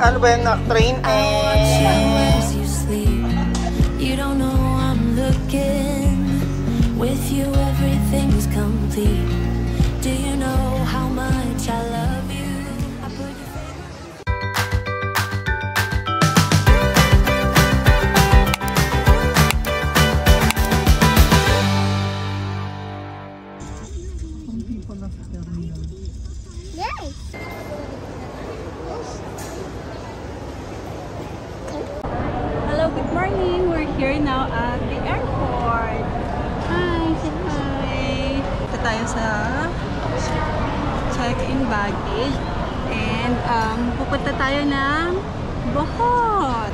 ano ba yan, train and... You don't know I'm looking. With you everything's complete. Do you know how much I love you? I put your Hello, good morning. We're here now at the airport. Hi, say hi. Ito tayo sa check-in baggage. And pupunta tayo ng Bohol.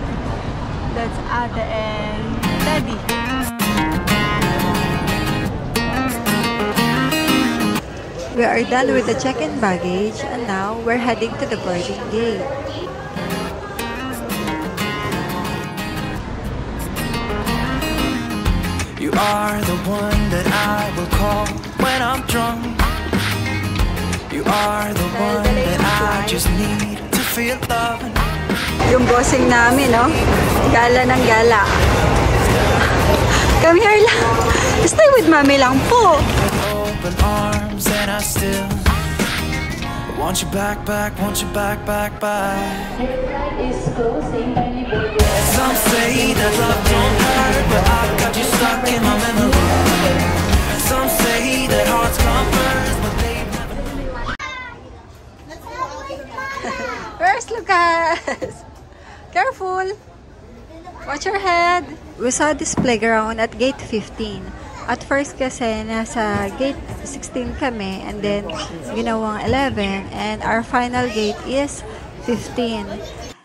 That's Ate and Teddy. We are done with the check-in baggage and now we're heading to the boarding gate. You are the one that I will call when I'm drunk. You are the one that I just need to feel love. Yung bossing namin, no? Gala ng gala. Come here lang. Stay with mommy lang po. Open arms and I still want you back, want you back. Some say that love don't hurt, but I've got you stuck in my memory. Some say that hearts come first, but they never. Where's Lucas? Careful. Watch your head. We saw this playground at gate 15. At first kasi nasa gate 16 kami and then ginawang 11 and our final gate is 15.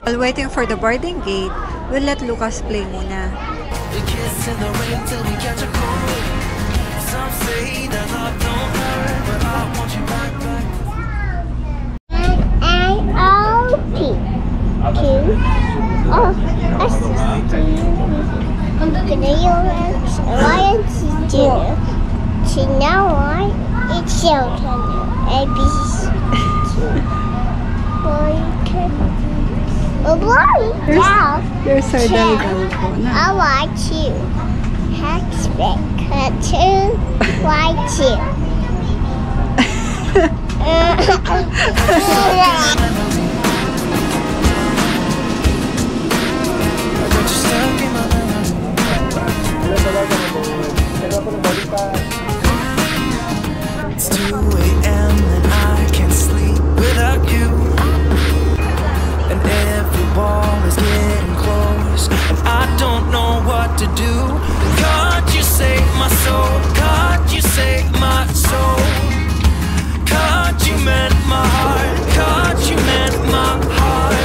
While waiting for the boarding gate, we'll let Lucas play muna. We kiss in the rain till we catch a cold. Some say that love don't hurt, but I want you back. N-A-O-P Q O S T it's your turn. A B C now There's our dalagal po na. I want you. Expect to want you. It's 2 a.m. and I can't sleep without you. And every wall is getting close, and I don't know what to do. God, you save my soul. God, you save my soul. God, you meant my heart. God, you meant my heart.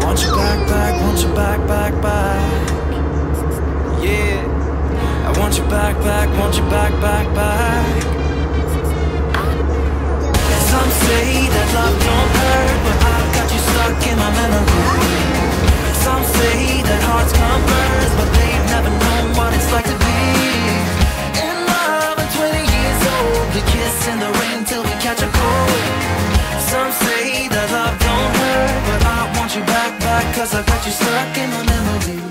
Want you back, want you back. Yeah, I want you back, want you back. Some say that love don't hurt, but I've got you stuck in my memory. Some say that hearts come first, but they've never known what it's like to be in love at 20 years old. We kiss in the rain till we catch a cold. Some say that love don't hurt, but I want you back, 'cause I've got you stuck in my memory.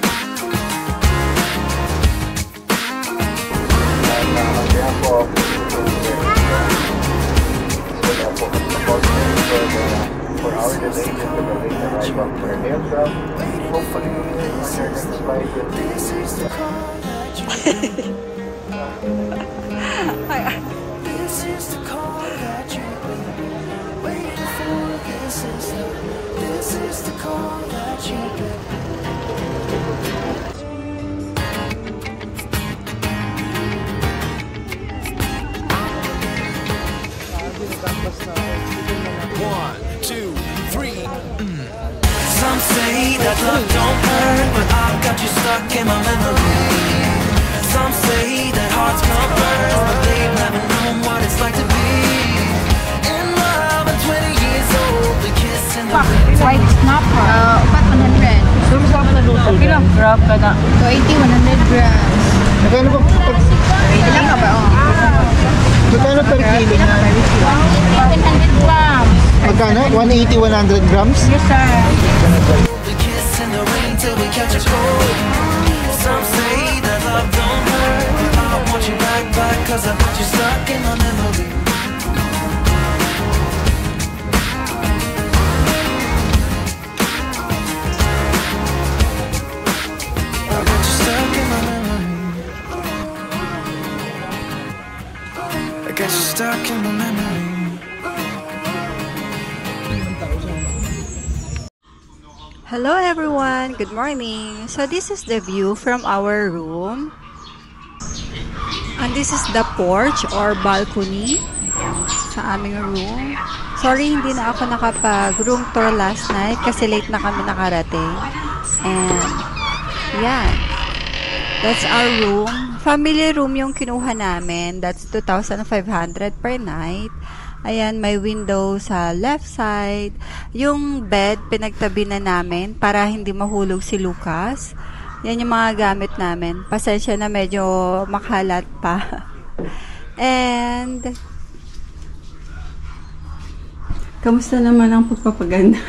For our delay, just to delay the arrival of our aircraft. Hopefully, on your next flight, This is the call that you This is the call that you've been waiting for. This is the call that you've been. One, two, three. Some say that love don't hurt, but I've got you stuck in my memory. Some say that hearts come first, but they've never known what it's like to be in love at 20 years old. We kiss in the rain. White snapper. 100. Okay lang. Grab ka na. 280, 100 grams. Magkano po? Ilang ka ba? Magkano per kilo na? 100 grams. Magkano? 180, 100 grams? Yes, sir. We kiss in the rain till we catch a cold. Some say that love don't hurt, but I want you back, cause I want you stuck in my memory. I got you stuck in my memory. I got you stuck in my memory. Hello everyone! Good morning! So this is the view from our room. And this is the porch or balcony sa aming room. Sorry, hindi na ako nakapag-room tour last night kasi late na kami nakarating. And, yan. That's our room. Family room yung kinuha namin. That's 2,500 per night. Ayan, may window sa left side. Yung bed, pinagtabi na namin para hindi mahulog si Lucas. Yan yung mga gamit namin. Pasensya na medyo makalat pa. And, kamusta naman ang pagpapaganda?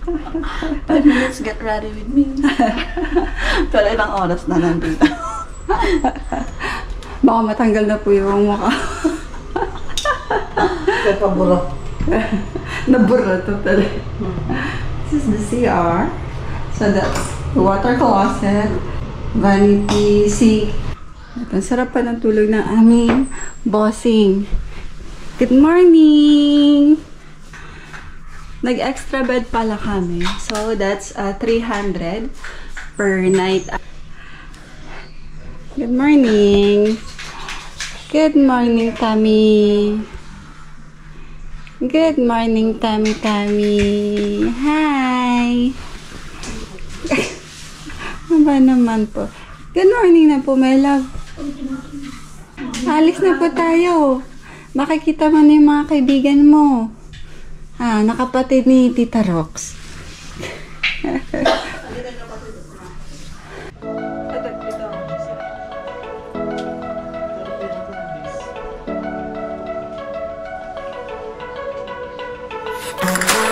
5 minutes, get ready with me. Pero ilang oras na nandito. Baka matanggal na po yung mukha. Kakabura. Nabura totally. This is the CR. So that's the water closet, vanity sink. At ang sarap pa ng tulog ng aming bossing. Good morning! Nag-extra bed pala kami. So that's 300 per night. Good morning! Good morning, Tammy! Good morning, Tammy. Hi! Ano ba naman po? Good morning na po, my love. Alis na po tayo. Makikita mo na yung mga kaibigan mo. Nakapatid ni Tita Rox.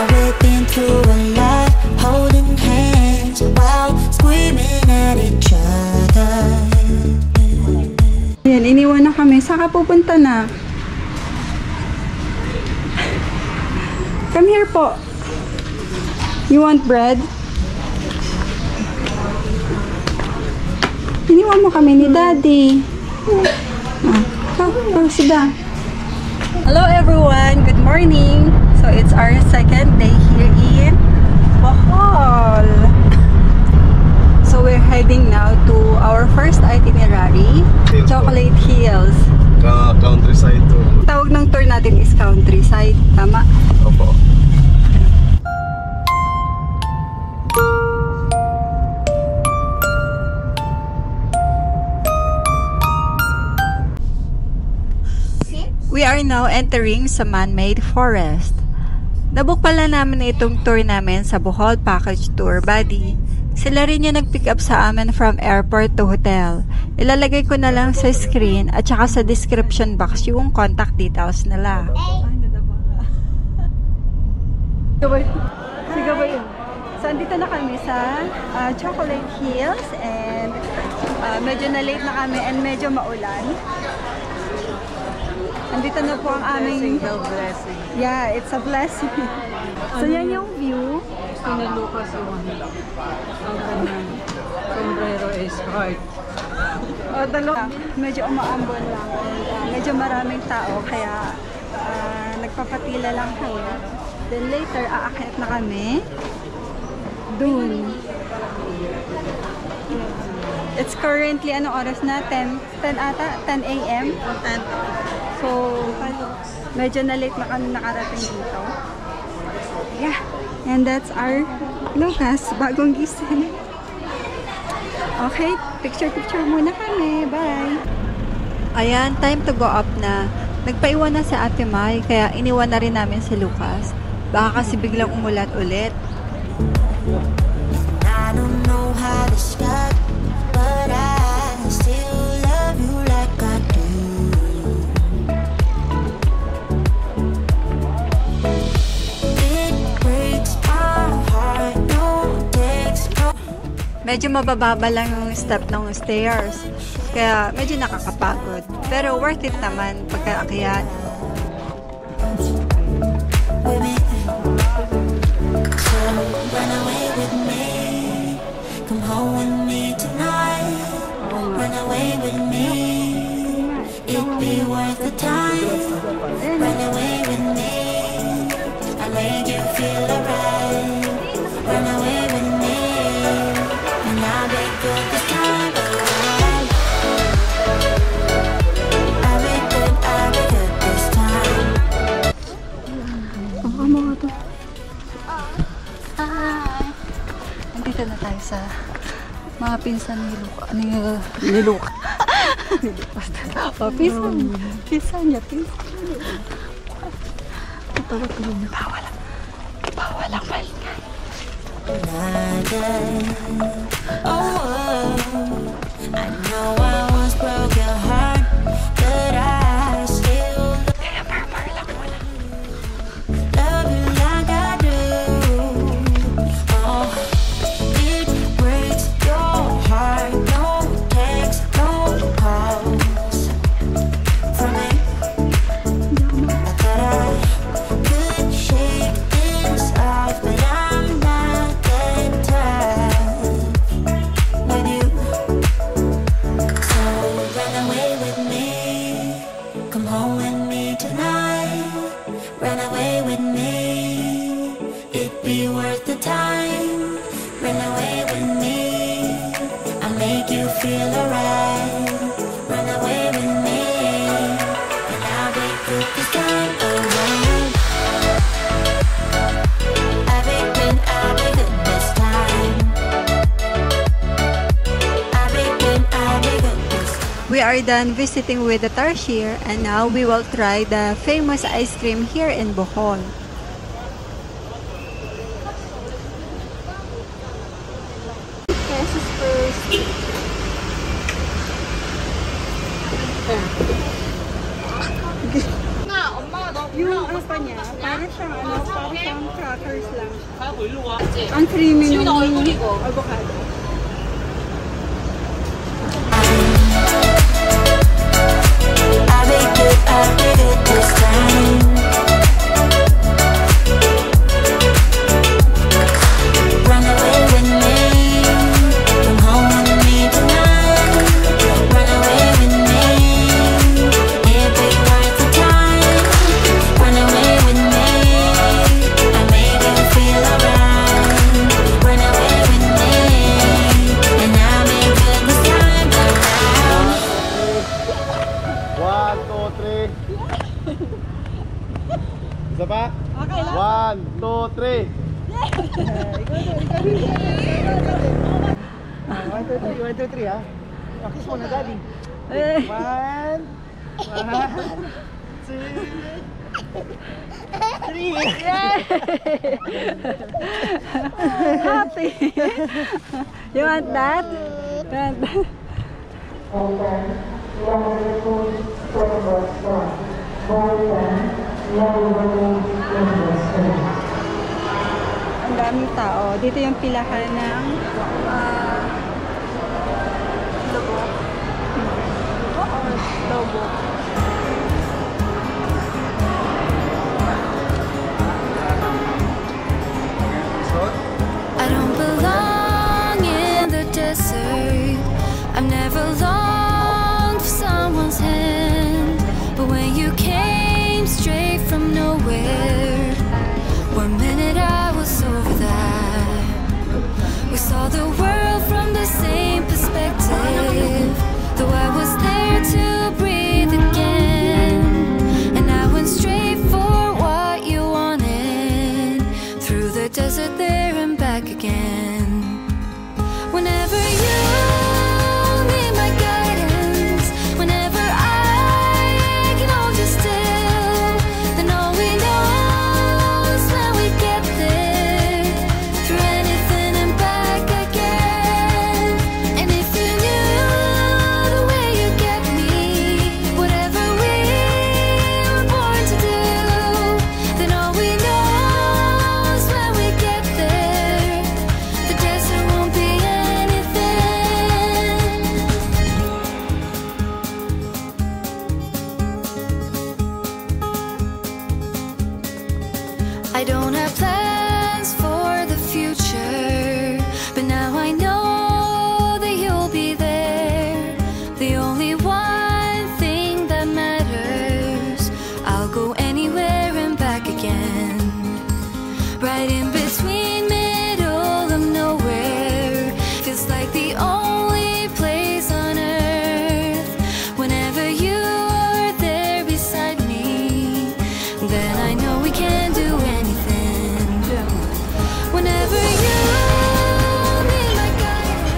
We've been through a lot, holding hands while screaming at each other. Ayan, iniwan na kami. Saan ka pupunta na? Come here po. You want bread? Iniwan mo kami ni Daddy. Sit down. Hello everyone! Good morning! So it's our second day here in Bohol. So we're heading now to our first itinerary, Chocolate Hills. Countryside to. Tawag ng tour natin is Countryside, tama? Opo. We are now entering sa man-made forest. Nabook pala namin itong tour namin sa Bohol Package Tour Buddy. Sila rin yung nag-pick up sa amin from airport to hotel. Ilalagay ko na lang sa screen at saka sa description box yung contact details nila. Sige ba yun? So, andito na kami sa Chocolate Hills and medyo na-late na kami and medyo maulan. Andito na po ang aming... blessing. Yeah, it's a blessing. So, yan yung view. Gusto na Lucas yung ang kanyang sombrero is hard. Medyo umaambon lang. Medyo maraming tao, kaya nagpapatila lang kami. Then later, aakyat na kami. Dun. It's currently, anong oras na? 10 ata? 10 a.m.? 10. So, medyo na-late na kami nakarating dito. Yeah. And that's our Lucas, bagong gising. Okay, picture muna kami. Bye! Ayan, time to go up na. Nagpaiwan na si Ate Mai, kaya iniwan na rin namin si Lucas. Baka kasi biglang umulat ulit. I don't know how to start, but I still love you like I do. medyo mabababa lang yung step ng stairs. Kaya medyo nakakapagod. Pero worth it naman pagkaakyat. So run away with me, come home with me tonight. Run away with me, it'd be worth the time. Run away with me, I made you feel alright. Run away with me, and I'll be good this time. Alright, I'll be good this time. Nandito na tayo sa mga pinsan ni Luka. Ni Luka. Pinsan niya. Tawag ko niya. Bawal ang maingay. Oh, I know I once broke your heart, but I still love you like I do. Oh, it breaks your heart. No text, no calls from me. I thought I could shake this off, but I'm not that tough with you. So run away with me, come home with me tonight. Run away with me, it'd be worth the time. Run away with me, I'll make you feel alright. Run away with me, and I'll be good this time. Alright, I'll be good this time. I'll be good this time. We are done visiting with the Tarsier and now we will try the famous ice cream here in Bohol. Pesos first. Yung apa niya, para siyang crackers lang. Ang creamy ng avocado. I'll be good this time. Run away with me, come home with me tonight. Run away with me, it'd be worth the time. Run away with me, I made you feel alright. Run away with me, and I'll be good this time. One, two, three. Isa pa? Okay lang. 1, 2, 3. 1, 2, 3 ha. Kiss mo na daddy. 1, 2, 3. Happy. You want that? You want that? Ang daming tao. Dito yung pilahan ng lubok. Lubok. I don't belong in the desert. I've never longed for someone's hand, but when you came straight from nowhere, one minute I was over that. We saw the world from the same perspective, though I was there to breathe again, and I went straight for what you wanted, through the desert there and back again. Whenever you need my guidance, whenever I can hold you still, then all we know is when we get there, through anything and back again. I don't have plans for the future, but now I know that you'll be there. The only one thing that matters, I'll go anywhere and back again. Right in between, middle of nowhere, feels like the only place on earth. Whenever you are there beside me, then I know we can do anything. Whenever you need my guidance.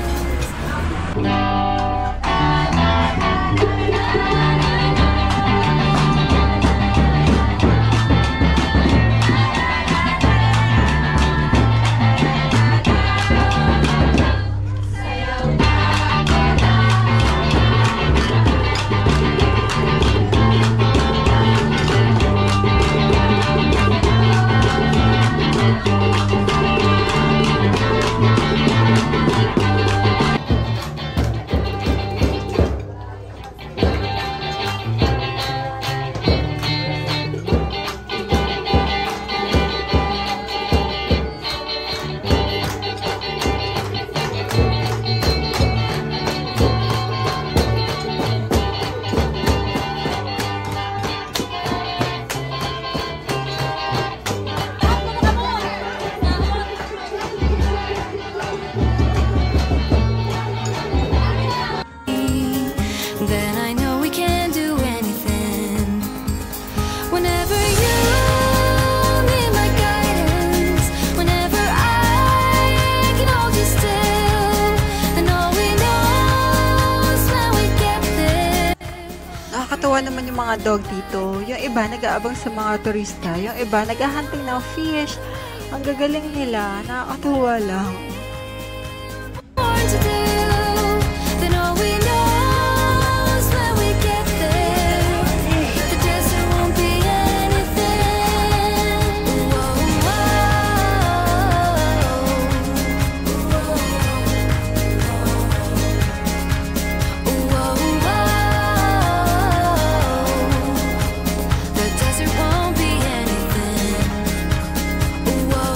Then I know we can do anything. Whenever you need my guidance, whenever I can hold you still, and all we know is when we get there. Nakakatawa naman yung mga dog dito. Yung iba nag-aabang sa mga turista, yung iba nag-hunting ng fish. Ang gagaling nila, nakakatawa lang. Born to do, then all we know is when we get there. The desert won't be anything. Whoa, whoa, the desert won't be anything. Whoa,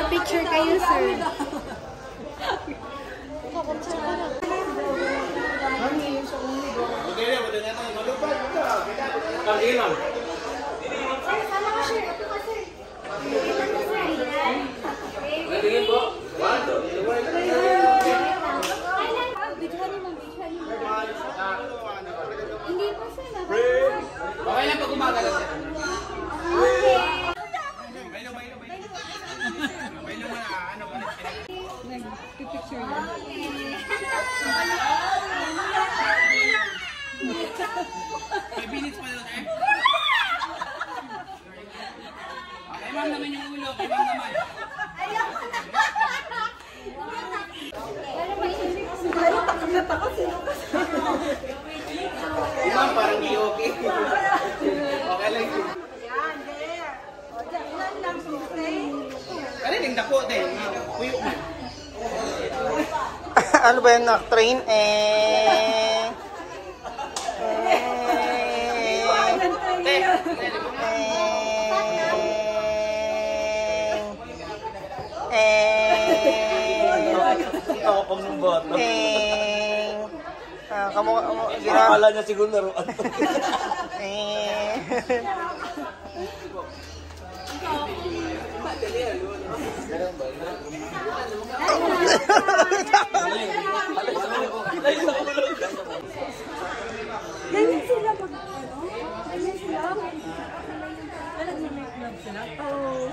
Picture kayo, sir. Hindi po sir. Okay lang pag umaga lang. Nag-picture yan. May minutes pa doon eh. Okay, ma'am naman yung ulo. Kay ma'am naman. Ma'am, parang di okay. Okay lang yun. Kaya yung dako din. Kuyo man. Ano ba yan? Train? Ako ng boto. Akala niya siguro naroon. Ganyan sila pag ano? Ganyan sila. Nag-make-love sila? Oo.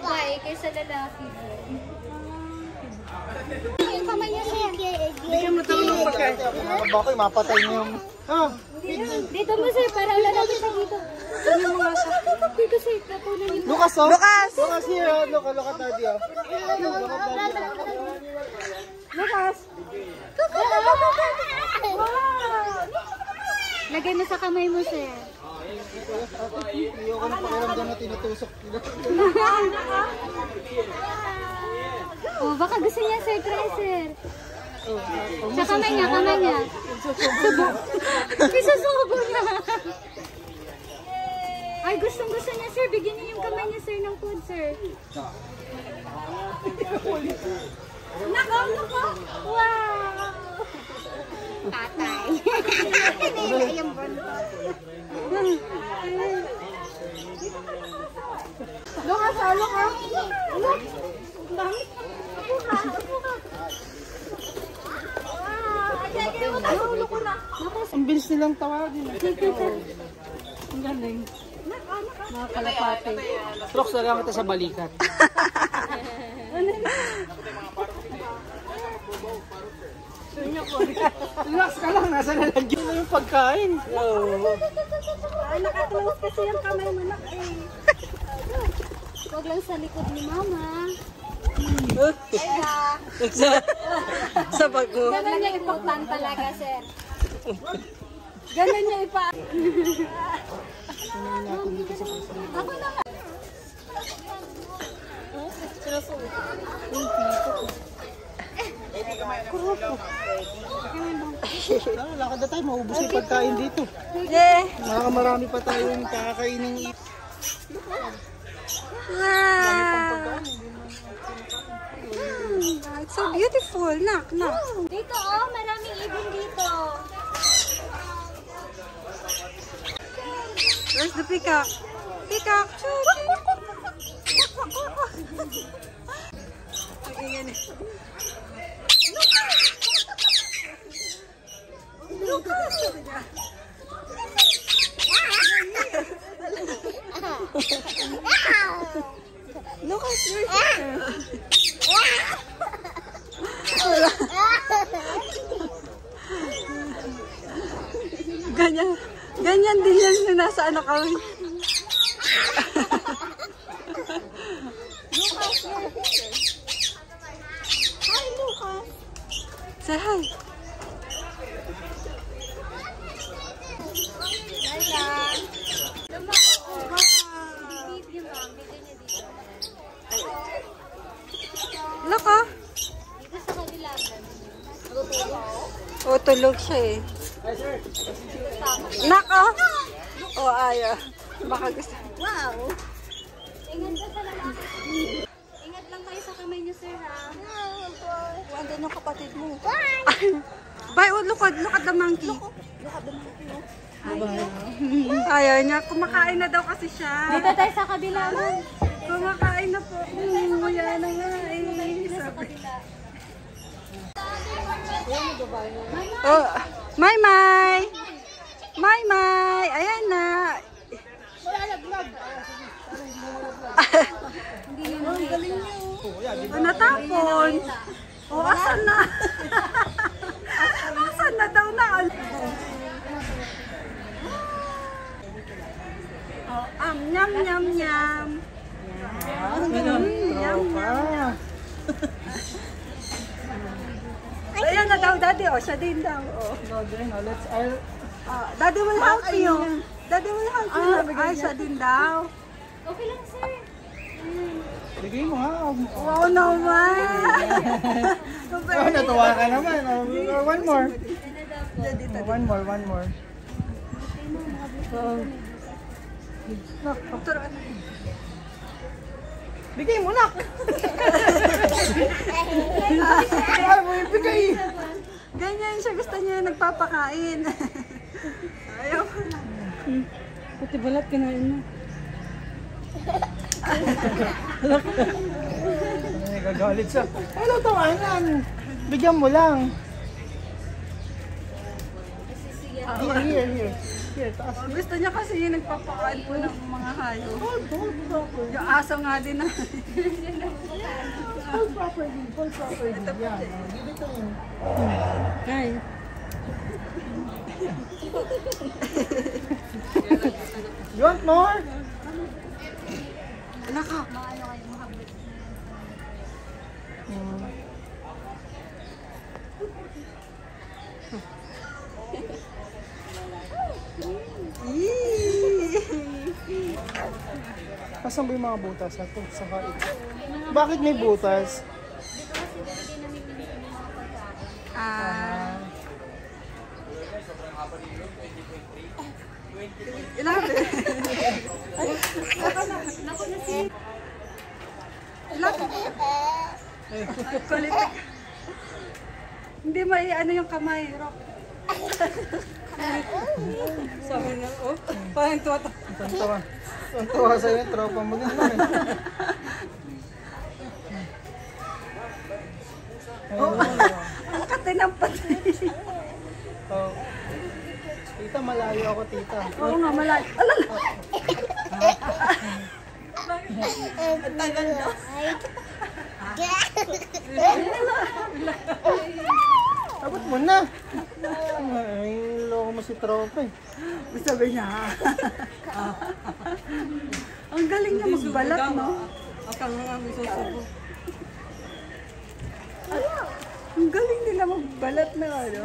Babae kaysa lalaki. Yung kamay niya siya. Bigyan mo tayo ng pagkain. Bakit mapatay niyo yung... Dito mo sir, parang lalaki siya dito. Ano mo nga siya? Dito sir, natunan niyo. Lucas, oh! Lucas! Lucas here, Lucas, Lucas daddy, oh. Lucas! Wow! Lagay mo sa kamay mo sir. Ayoko na pakiramdam na tinutusok. Oh, baka gusto niya, sir, try, sir. Sa kamay niya, Isusubo niya. Ay, gustong-gusto niya, sir. Bigyan niyo yung kamay niya, sir, ng food, sir. Nako! Wow! Tatay. Hinila yung bonbon. Doon ka, salo ka. Dami. Ako ka. Nahulog ko na. Ang bilis nilang tawagin. Ang galing. Mga kalapate. Stroke na lang kita sa balikat. Relax ka lang, nasa lalagyan na yung pagkain. Ay, nakaklose kasi yung kamay mo na Huwag lang sa likod ni mama. Sa bago. Ganun niya important talaga, sir. Ganun niya ipa... Ako na nga. Lakad na tayo, maubos yung pagkain dito. Yeah. Marami pa tayong kakakainin. Wow. It's so beautiful. Nak. Dito, oh, maraming ibon dito. Where's the peacock? Peacock. Okay, yan eh. Lucas, you're here. Ganyan din yan na nasa ano kami. Hi, Lucas. Say hi. Look, oh. Dito sa kabila. Oh, tulog siya eh. Nako! Oh, ayaw. Baka gusto. Wow. Ingat ka sa lalaki. Ingat lang kayo sa kamay niyo, sir, ha? Andun yung kapatid mo. Bye, oh, look at the monkey. Ayaw niya. Kumakain na daw kasi siya. Dito tayo sa kabila, ma'am. Kumakain na po. Yan na nga eh. Sabi. Oh, May. Ayan na. Natapon. Oh, asan na? Asan na daw na? Oh, nyam. Ayan na daw, Daddy. Oh, siya din daw. Oh. Daddy will help you. Daddy will help you. Ay, siya din daw. Okay lang, sir. Bigay mo ha. Wow naman. Natuwa ka naman. One more. One more. Bigay mo na. Ay, mo ibigay. Ganyan siya. Gusto niya nagpapakain. Ayaw. Pati balat kinain mo. Ay, gagalit siya. Hello, tawanan. Bigyan mo lang. Here, taas. Gusto niya kasi yung nagpapakain po ng mga hayop. Yung aso nga din na. Full property. Yan. Dito yun. Hi. You want more? Naka. Asan ba yung mga butas? Ito, saka ito. Bakit may butas? Kulit. Hindi may ano yung kamay, Rock. Sabi nga, oh, parang tuwa. Ang tawa sa'yo yung tropa mo din naman. Ang katinampad. Oh. Tita, malayo ako, tita. Oo nga, malayo. Alala! Ang tagal na. Abot mo na. Ay, loko mo si tropa eh. Sabi niya, ang galing niya magbalat, no? Akang nga may susubo. Ang galing nila magbalat na ano.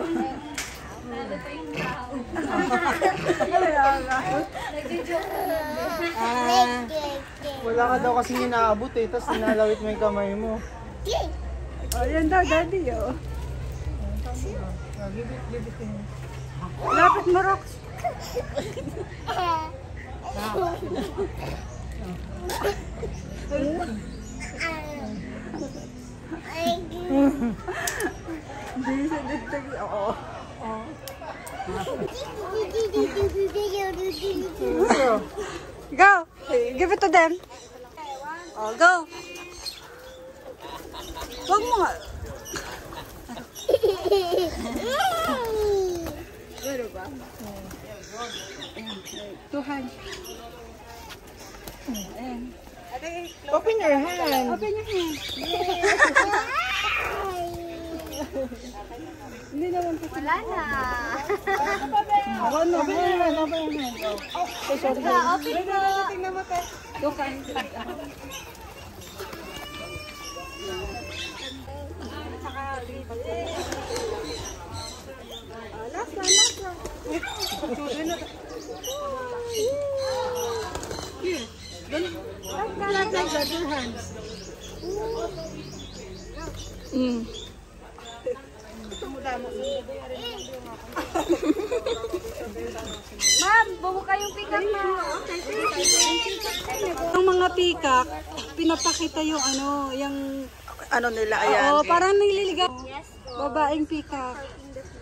Wala ka daw kasing inaabot eh, tapos ninalawit mo yung kamay mo. Ayan daw, daddy, oh. Gibit eh. Lapit mo, Rox. Hindi sa dagdag. Oo. Go! Give it to them. Oh, go! Huwag mo nga. Ano ba? Two hands. Ayan. Open your hand. Open your hand. Hindi naman po. Wala na. Ako na. Open your hand. Open your hand. Oh, sorry. Open mo. Tingnan mo, te. Two hands. Last one, last one. Here. Last one, two hands. Ma'am, bubuka yung pick-up na. Ang mga peacock, pinapakita yung ano, yung ano nila, ayan. Oo, parang nililigaw. Babaeng peacock.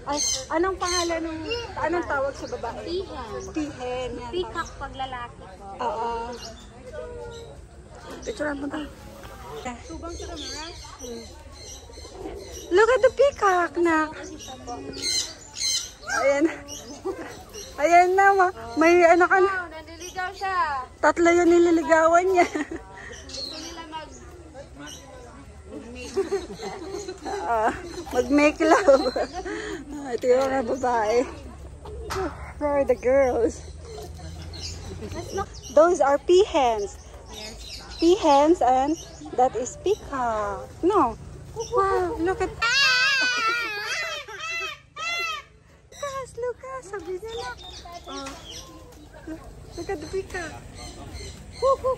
Ay, anong pangalan ng, anong tawag sa babae? Pihen. Pihen. Peacock pag lalaki. Oo. Picturean mo tayo. Look at the peacock na. Ayan. Ayan na, may ano ka na. Oh, naliligaw siya. Tatlo yung nililigawan niya. Gusto nila Mag-make love. Ito yung mga babae. For the girls. Those are peahens. Peahens and that is peacock. No. Wow, look at Lucas, sabi niya na. Oh. Look at the peacock. Woo-hoo.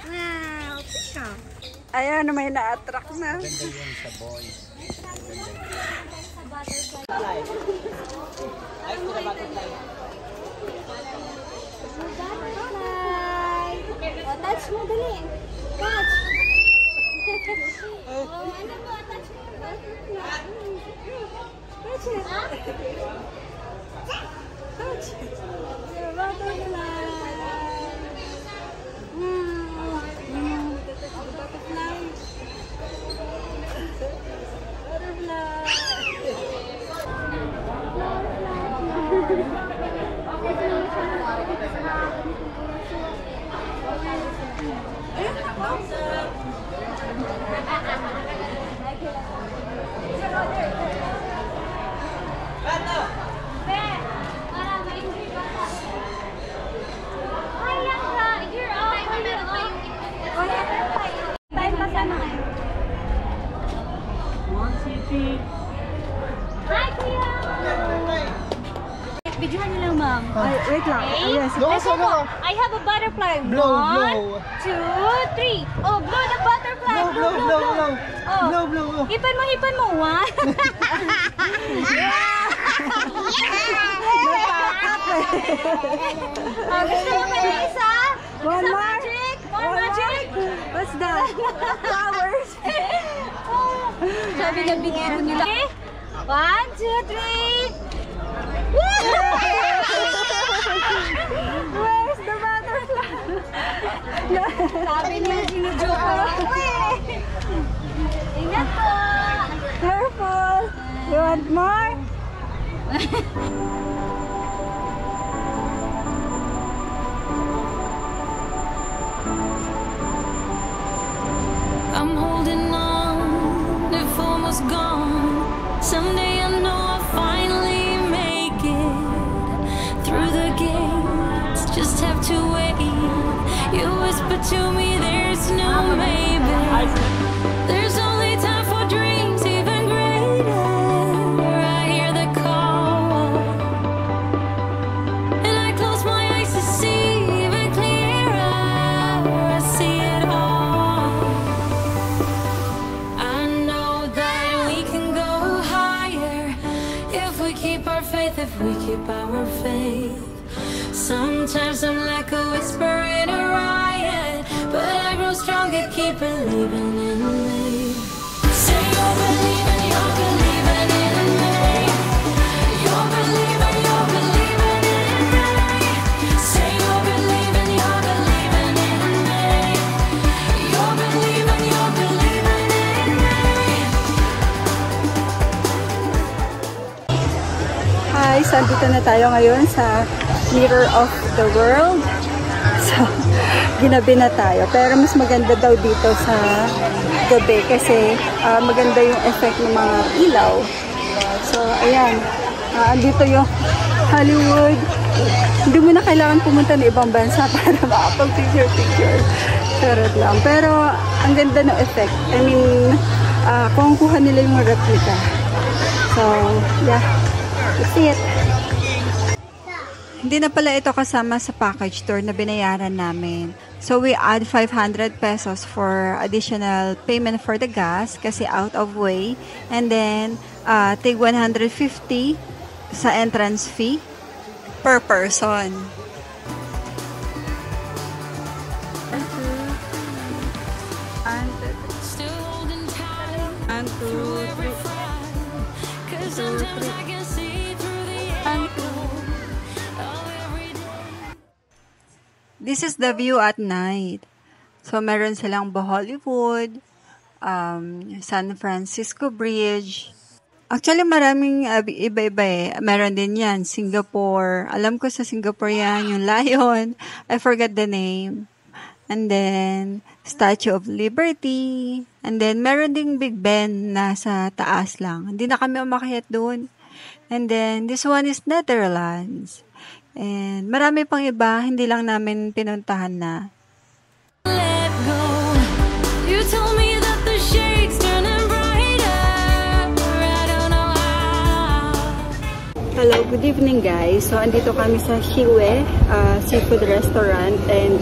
Wow, peacock. Ayan, may na-attract na. Ganda yun sa boys. butterfly. Ay, ito na butterfly. Butterfly. O, touch mo, dali. Touch. O, ano mo, touch mo yung butterfly. Touch it. Touch it. Your butterfly. Butterfly. I have a butterfly. Blow, 1, 2, 3. Oh, blow the butterfly. Blow. Oh. Blow. Hipan mo. 1. Gusto mo kayo isa? One more. Magic? More magic? What's that? Flowers. Sabi na bigyan mo nila. 1, 2, 3. Where's the butterfly? Sabi niya, sinujoke ko. Ingat po. Careful. You want more? I'm holding on, if almost gone. Someday I know I'll finally make it through the gates. Just have to wait. You whisper to me, there's no maybe. There's only time for dreams even greater. I hear the call, and I close my eyes to see even clearer. I see it all. I know that we can go higher if we keep our faith, if we keep our faith. Sometimes I'm like a whisper in a riot, but I grow stronger, keep believing in me. Say you're believing in me. You're believing in me. Say you're believing in me. You're believing in me. Hi, so dito na tayo ngayon sa Mirror of the World. So, ginabi na tayo. Pero mas maganda daw dito sa gabi kasi maganda yung effect ng mga ilaw. So, ayan. Andito yung Hollywood. Hindi mo na kailangan pumunta ng ibang bansa para makapag-picture. Charot lang. Pero, ang ganda ng effect. I mean, kung kuha nila yung replica. So, yeah. That's it. Hindi na pala ito kasama sa package tour na binayaran namin. So we add 500 pesos for additional payment for the gas kasi out of way. And then, tig 150 sa entrance fee per person. Still holding tight through every fight, 'cause sometimes I can see through the echo of every day. This is the view at night. So, meron silang Hollywood, San Francisco Bridge. Actually, maraming iba-iba eh. Meron din yan, Singapore. Alam ko sa Singapore yan, yung Lion. I forgot the name. And then, Statue of Liberty. And then, meron ding Big Ben na sa taas lang. Hindi na kami umakyat doon. And then, this one is Netherlands. And marami pang iba, hindi lang namin pinuntahan na. Let go. You told me that the shade's turning brighter. I don't know how. Hello, good evening guys. So, andito kami sa Shiwe Seafood Restaurant and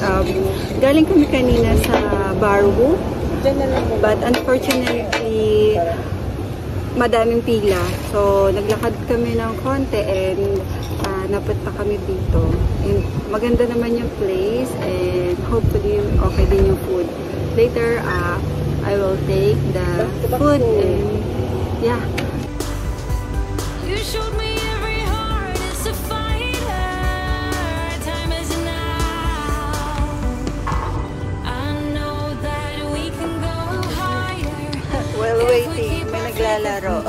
galing kami kanina sa Barwu. But unfortunately, madaming pila. So, naglakad kami ng konti and napunta kami dito. And maganda naman yung place and hopefully okay din yung food. Later, I will take the food and yeah. You showed me every heart is a fighter. Time is now. I know that we can go higher. While waiting, may naglalaro.